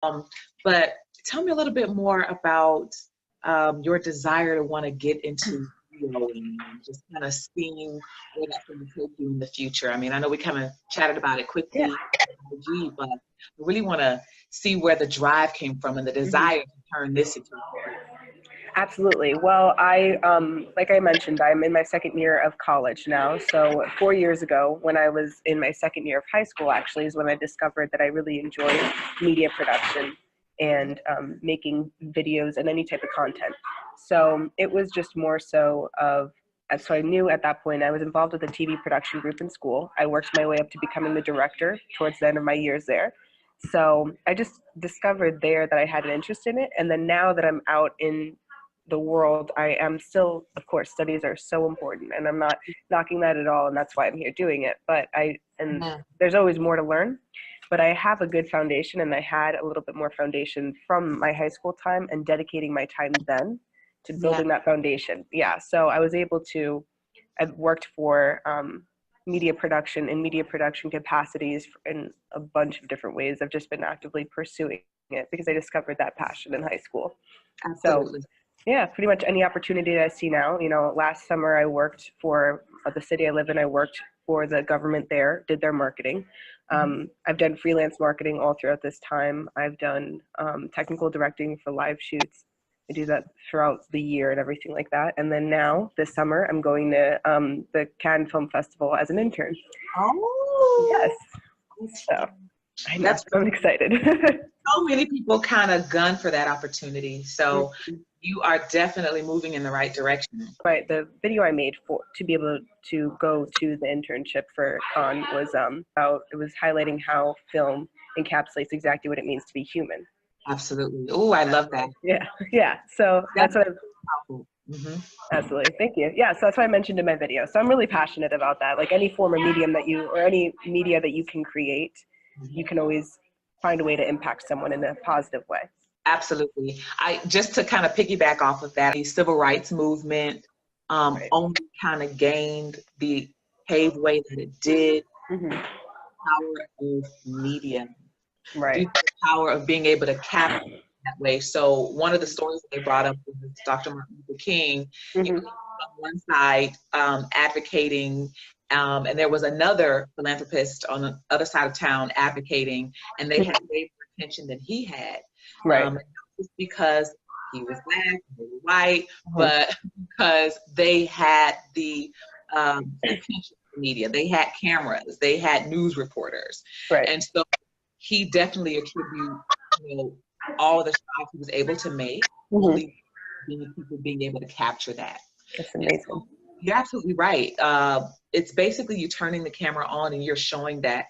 But tell me a little bit more about your desire to want to get into videoing and just kind of seeing where that's going to take you in the future. I mean, I know we kind of chatted about it quickly, Yeah. but I really want to see where the drive came from and the desire to turn this into a career. Absolutely. Well, like I mentioned, I'm in my second year of college now. So 4 years ago, when I was in my second year of high school, actually, is when I discovered that I really enjoyed media production and making videos and any type of content. So it was just more so so I knew at that point I was involved with a TV production group in school. I worked my way up to becoming the director towards the end of my years there. So I just discovered there that I had an interest in it. And then now that I'm out in the world, I am still, of course, studies are so important, and I'm not knocking that at all, and that's why I'm here doing it. But there's always more to learn, but I have a good foundation, and I had a little bit more foundation from my high school time and dedicating my time then to building that foundation. Yeah, so I was able to, I've worked for media production and media production capacities in a bunch of different ways. I've just been actively pursuing it because I discovered that passion in high school. Absolutely. So yeah, pretty much any opportunity that I see now. You know, last summer I worked for the city I live in. I worked for the government there, did their marketing. I've done freelance marketing all throughout this time. I've done technical directing for live shoots. I do that throughout the year and everything like that. And then now, this summer, I'm going to the Cannes Film Festival as an intern. Oh, yes. So I'm excited. So many people kind of gun for that opportunity. So you are definitely moving in the right direction. Right. The video I made to be able to go to the internship for Cannes was it was highlighting how film encapsulates exactly what it means to be human. Absolutely. Oh, I love that. Yeah. So that's what powerful. Absolutely. Thank you. Yeah. So that's what I mentioned in my video. So I'm really passionate about that. Like any form of medium or any media that you can create, you can always find a way to impact someone in a positive way. Absolutely. Just to kind of piggyback off of that, the civil rights movement only kind of gained the paved way that it did. Power of media. Right. The power of being able to capture that way. So one of the stories they brought up was Dr. Martin Luther King. He was on one side advocating, and there was another philanthropist on the other side of town advocating, and they had way more attention than he had. Right. Not just because he was black, they were white, but because they had the attention of the media. They had cameras, they had news reporters. Right. And so he definitely attributed, all the shots he was able to make, only people being able to capture that. That's amazing. So you're absolutely right. It's basically you turning the camera on and you're showing that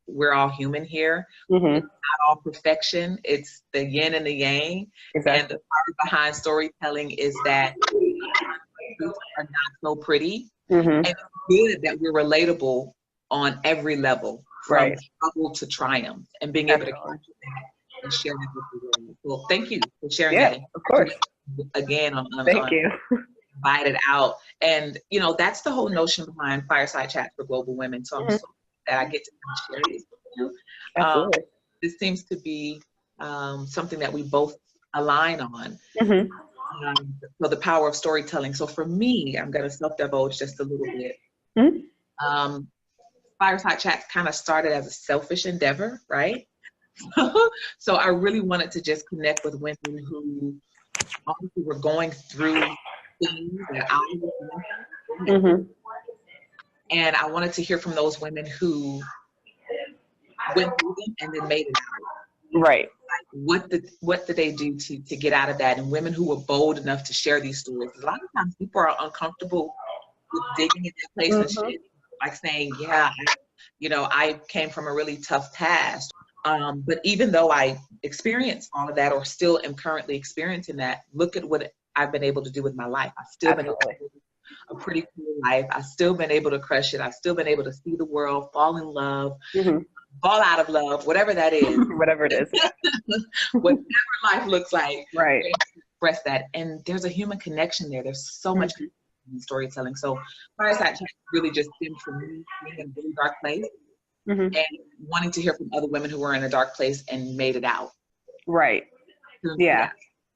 we're all human here. It's not all perfection. It's the yin and the yang. Exactly. And the part behind storytelling is that truths are not so pretty. And it's good that we're relatable on every level, from struggle to triumph, and being able to capture that and share that with the world. Well, thank you for sharing that. Of course. Again, Thank you. Invite it out. And, that's the whole notion behind Fireside Chats for Global Women. So I'm so glad I get to share this with you. Absolutely. This seems to be something that we both align on. So the power of storytelling. So for me, I'm going to self-divulge just a little bit. Fireside Chats kind of started as a selfish endeavor, right? So I really wanted to just connect with women who obviously were going through things that I was going through. And I wanted to hear from those women who went through them and then made it out. Right. Like what did they do to get out of that? And women who were bold enough to share these stories. A lot of times people are uncomfortable with digging in that place and shit. Like saying, I came from a really tough past. But even though I experienced all of that, or still am currently experiencing that, look at what I've been able to do with my life. I've still been able to live a pretty cool life. I've still been able to crush it. I've still been able to see the world, fall in love, fall out of love, whatever that is. Whatever it is. Whatever life looks like. Right. Express that. And there's a human connection there. There's so much in storytelling. So Fireside Chat really just stemmed from me being in a really dark place and wanting to hear from other women who were in a dark place and made it out. Right. Yeah.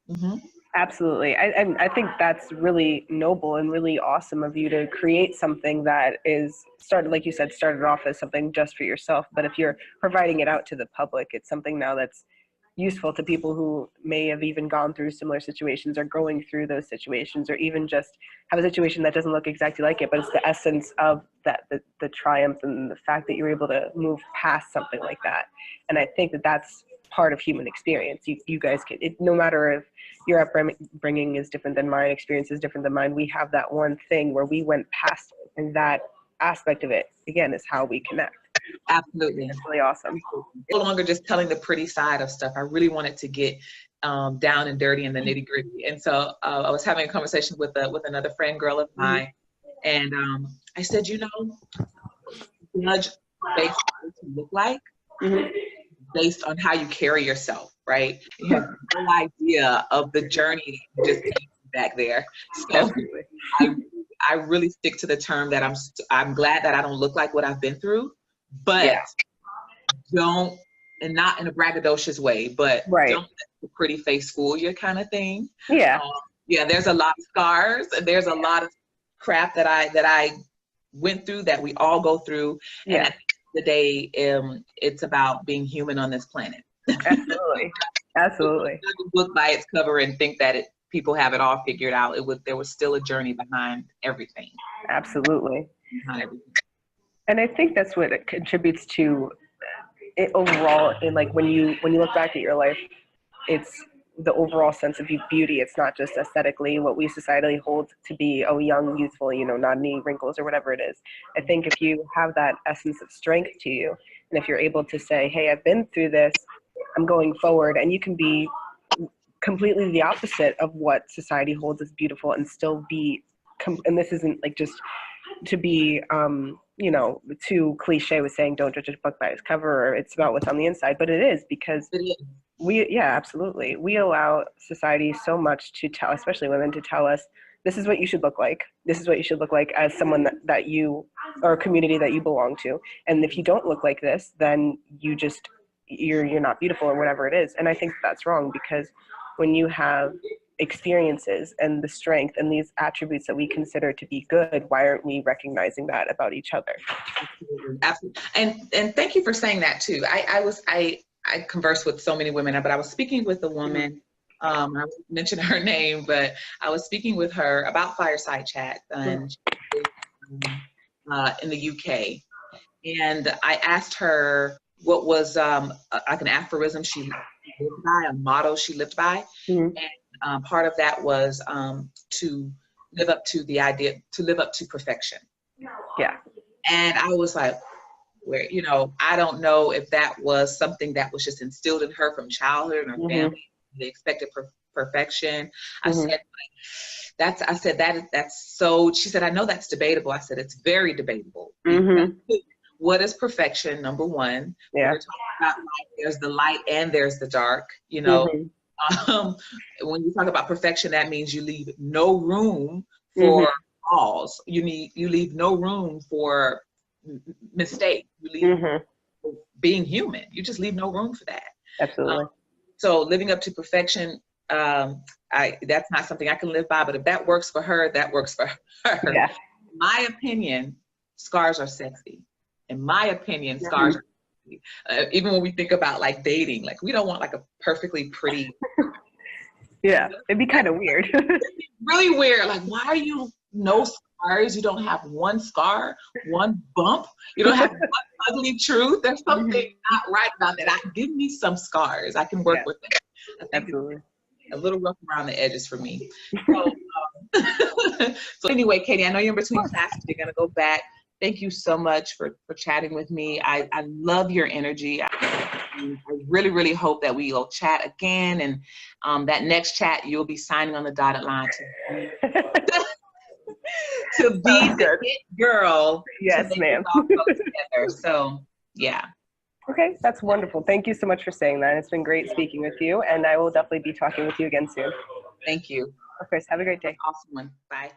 Mm-hmm. Absolutely. I think that's really noble and really awesome of you to create something that is started, like you said, started off as something just for yourself. But if you're providing it out to the public, it's something now that's useful to people who may have even gone through similar situations or going through those situations, or even just have a situation that doesn't look exactly like it, but it's the essence of that, the triumph and the fact that you're able to move past something like that. And I think that that's part of human experience. You guys can, no matter if your upbringing is different than mine, experience is different than mine, we have that one thing where we went past it, and that aspect of it, again, is how we connect. Absolutely. It's really awesome. No longer just telling the pretty side of stuff. I really wanted to get down and dirty in the nitty gritty. And so I was having a conversation with another friend girl of mine, and I said, you know, judge based on what you look like, based on how you carry yourself, right? You have no idea of the journey just back there. So I really stick to the term that I'm glad that I don't look like what I've been through, but don't, and not in a braggadocious way, but don't let the pretty face fool you, kind of thing. Yeah. There's a lot of scars, and there's a lot of crap that I went through, that we all go through. And at the end of the day, it's about being human on this planet. Absolutely. Absolutely. Don't look by its cover and think that people have it all figured out. There was still a journey behind everything. Absolutely. Behind everything. And I think that's what it contributes to it overall. In like when you look back at your life, it's the overall sense of beauty. It's not just aesthetically what we societally hold to be, oh, young, youthful, you know, not any wrinkles or whatever it is. I think if you have that essence of strength to you, and if you're able to say, hey, I've been through this, I'm going forward, and you can be completely the opposite of what society holds as beautiful and still be, and this isn't like just to be, you know, too cliche with saying don't judge a book by its cover, or it's about what's on the inside, but it is, because absolutely. We allow society so much to tell, especially women, to tell us, this is what you should look like. This is what you should look like as someone that you, or a community that you belong to. And if you don't look like this, then you're not beautiful, or whatever it is. And I think that's wrong, because when you have experiences and the strength and these attributes that we consider to be good, why aren't we recognizing that about each other? Absolutely. And thank you for saying that too. I converse with so many women, but I was speaking with a woman, I won't mention her name, but I was speaking with her about Fireside Chats, and in the UK. And I asked her what was like an aphorism she lived by, a motto she lived by. And part of that was to live up to the idea, to live up to perfection. Yeah. And I was like, where, you know, I don't know if that was something that was just instilled in her from childhood, and her family, they expected perfection. I said, that's so, she said, I know that's debatable. I said, it's very debatable. What is perfection? Number one. Yeah. We're talking about light, there's the light and there's the dark, you know. When you talk about perfection, that means you leave no room for flaws. You leave no room for mistake. You leave being human. You just leave no room for that. Absolutely. So living up to perfection, that's not something I can live by, but if that works for her, that works for her. Yeah. In my opinion, scars are sexy. In my opinion, scars are sexy. Even when we think about like dating, like we don't want like a perfectly pretty. Yeah, it'd be kind of weird. Really weird. Like, why are you no scars? You don't have one scar, one bump. You don't have one ugly truth. There's something not right about that. Give me some scars. I can work with that. I think Absolutely. a little rough around the edges for me. So, so anyway, Katie, I know you're in between classes. You're gonna go back. Thank you so much for chatting with me. I love your energy. I really, really hope that we'll chat again. And that next chat, you'll be signing on the dotted line to be the it girl. Yes, ma'am. So, yeah. Okay, that's wonderful. Thank you so much for saying that. It's been great speaking with you, and I will definitely be talking with you again soon. Thank you. Of course. Have a great day. Awesome one. Bye.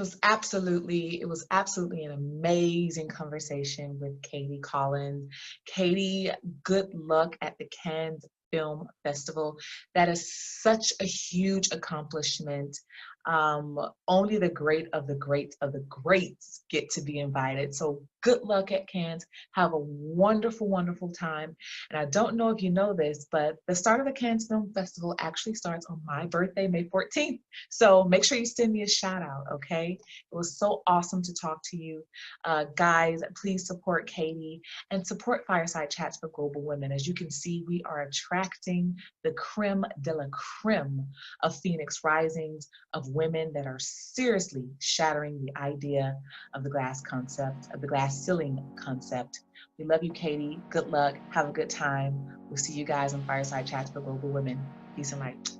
It was absolutely an amazing conversation with Katie Collins. Katie, good luck at the Cannes Film Festival. That is such a huge accomplishment. Only the great of the great of the greats get to be invited. So good luck at Cannes. Have a wonderful, wonderful time. And I don't know if you know this, but the start of the Cannes Film Festival actually starts on my birthday, May 14th. So make sure you send me a shout out, okay? It was so awesome to talk to you. Guys, please support Katie and support Fireside Chats for Global Women. As you can see, we are attracting the creme de la creme of Phoenix Risings, of women that are seriously shattering the idea of the glass concept, of the glass ceiling concept. We love you, Katie. Good luck. Have a good time. We'll see you guys on Fireside Chats for Global Women. Peace and light.